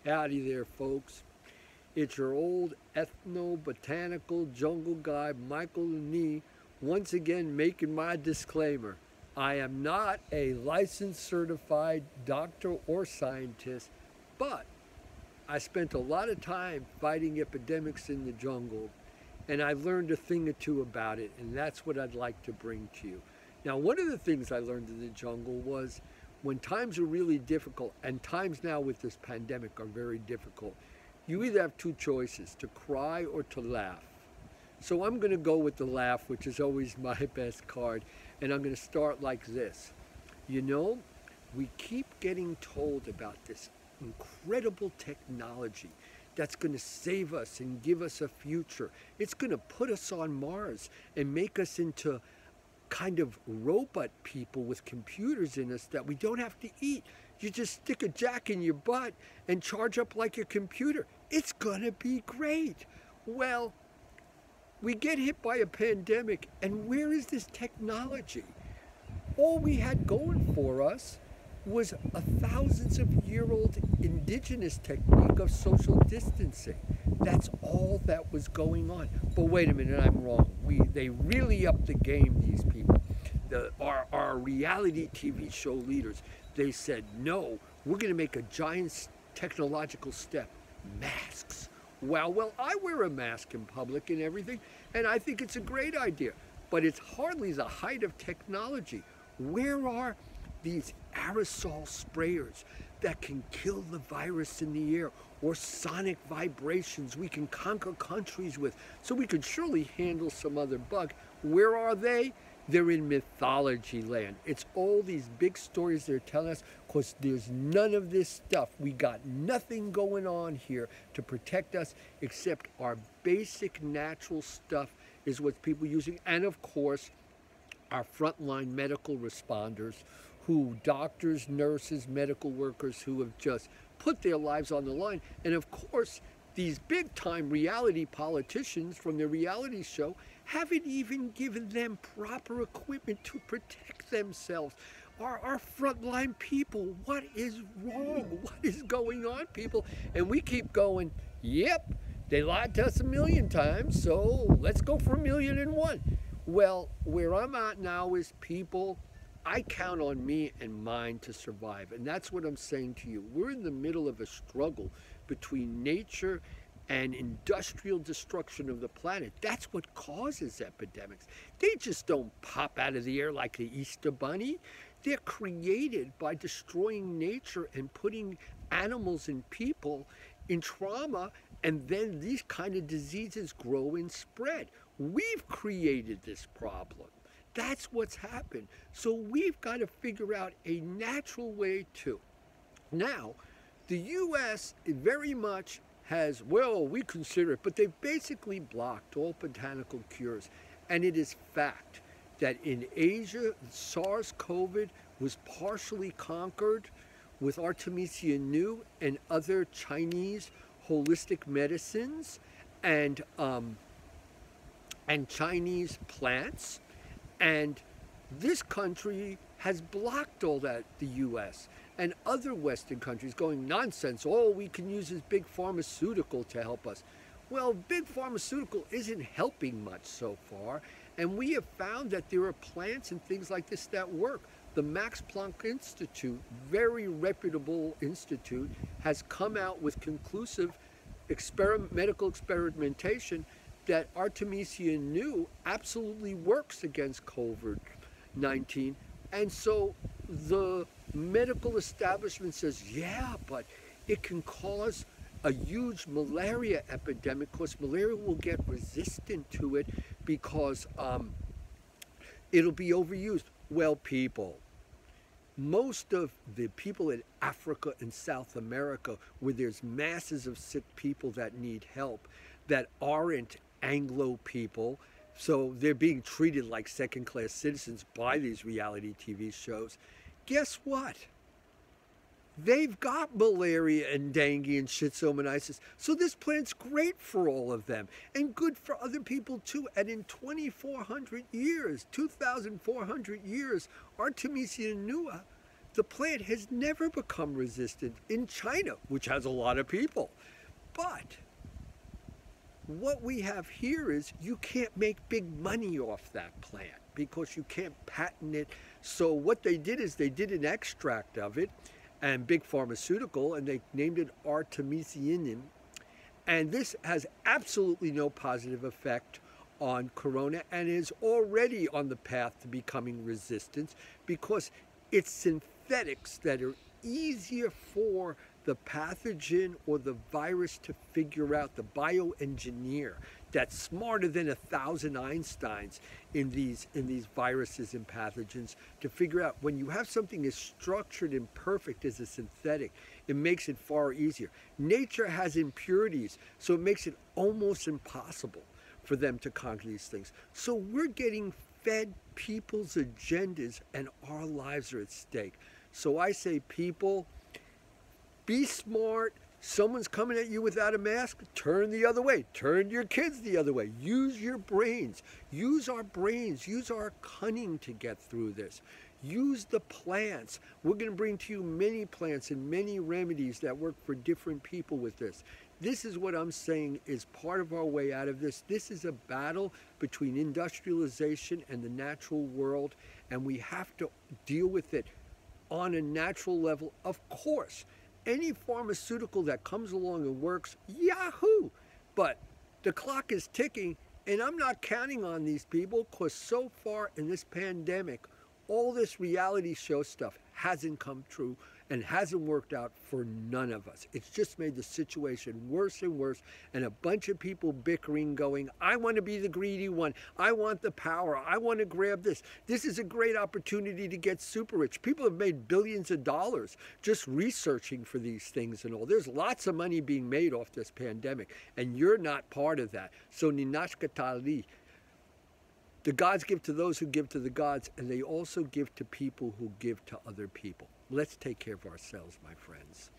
Howdy there, folks. It's your old ethnobotanical jungle guy, Michael Nee, once again making my disclaimer. I am not a licensed certified doctor or scientist, but I spent a lot of time fighting epidemics in the jungle, and I've learned a thing or two about it, and that's what I'd like to bring to you. Now, one of the things I learned in the jungle was when times are really difficult, and times now with this pandemic are very difficult, you either have two choices, to cry or to laugh. So I'm going to go with the laugh, which is always my best card, and I'm going to start like this. You know, we keep getting told about this incredible technology that's going to save us and give us a future. It's going to put us on Mars and make us into kind of robot people with computers in us that we don't have to eat. You just stick a jack in your butt and charge up like a computer. It's gonna be great. Well, we get hit by a pandemic, and where is this technology? All we had going for us was a thousands of year old indigenous technique of social distancing. That's all that was going on. But wait a minute, I'm wrong. They really upped the game, these people. Our reality TV show leaders, they said, no, we're going to make a giant technological step. Masks. Well, I wear a mask in public and everything, and I think it's a great idea. But it's hardly the height of technology. Where are these aerosol sprayers that can kill the virus in the air, or sonic vibrations we can conquer countries with, so we could surely handle some other bug? Where are they? They're in mythology land. It's all these big stories they're telling us, because there's none of this stuff. We got nothing going on here to protect us except our basic natural stuff is what people are using. And of course, our frontline medical responders, who doctors, nurses, medical workers who have just put their lives on the line. And of course, these big time reality politicians from their reality show haven't even given them proper equipment to protect themselves. Our frontline people, what is wrong? What is going on, people? And we keep going, yep, they lied to us 1,000,000 times, so let's go for 1,000,001. Well, where I'm at now is, people, I count on me and mine to survive. And that's what I'm saying to you. We're in the middle of a struggle between nature and industrial destruction of the planet. That's what causes epidemics. They just don't pop out of the air like the Easter Bunny. They're created by destroying nature and putting animals and people in trauma, and then these kind of diseases grow and spread. We've created this problem. That's what's happened. So we've got to figure out a natural way to. Now, the U.S. very much has, well, we consider it, but they've basically blocked all botanical cures. And it is fact that in Asia, SARS-CoV was partially conquered with Artemisia new and other Chinese holistic medicines and Chinese plants. And this country has blocked all that, the U.S. and other Western countries, going, nonsense, all we can use is big pharmaceutical to help us. Well, big pharmaceutical isn't helping much so far, and we have found that there are plants and things like this that work. The Max Planck Institute, very reputable institute, has come out with conclusive medical experimentation that Artemisia new absolutely works against COVID-19. And so the medical establishment says, yeah, but it can cause a huge malaria epidemic, because malaria will get resistant to it because it'll be overused. Well, people, most of the people in Africa and South America, where there's masses of sick people that need help, that aren't Anglo people, so they're being treated like second-class citizens by these reality TV shows. Guess what? They've got malaria and dengue and schistosomiasis. So this plant's great for all of them and good for other people too. And in 2,400 years, Artemisia nua, The plant has never become resistant in China, which has a lot of people. But what we have here is you can't make big money off that plant because you can't patent it. So what they did is they did an extract of it, and big pharmaceutical, and they named it artemisinin. And this has absolutely no positive effect on corona and is already on the path to becoming resistant because it's synthetics that are easier for the pathogen or the virus to figure out, the bioengineer that's smarter than 1,000 Einsteins in these viruses and pathogens to figure out when you have something as structured and perfect as a synthetic, it makes it far easier. Nature has impurities, so it makes it almost impossible for them to conquer these things. So we're getting fed people's agendas and our lives are at stake. So I say, people, be smart. Someone's coming at you without a mask, turn the other way. Turn your kids the other way. Use your brains. Use our brains. Use our cunning to get through this. Use the plants. We're going to bring to you many plants and many remedies that work for different people with this. This is what I'm saying is part of our way out of this. This is a battle between industrialization and the natural world, and we have to deal with it on a natural level. Of course, any pharmaceutical that comes along and works, yahoo! But the clock is ticking, and I'm not counting on these people because so far in this pandemic, all this reality show stuff hasn't come true and hasn't worked out for none of us. It's just made the situation worse and worse, and a bunch of people bickering, going, I want to be the greedy one. I want the power. I want to grab this. This is a great opportunity to get super rich. People have made billions of dollars just researching for these things and all. There's lots of money being made off this pandemic, and you're not part of that. So ninashkatali. The gods give to those who give to the gods, and they also give to people who give to other people. Let's take care of ourselves, my friends.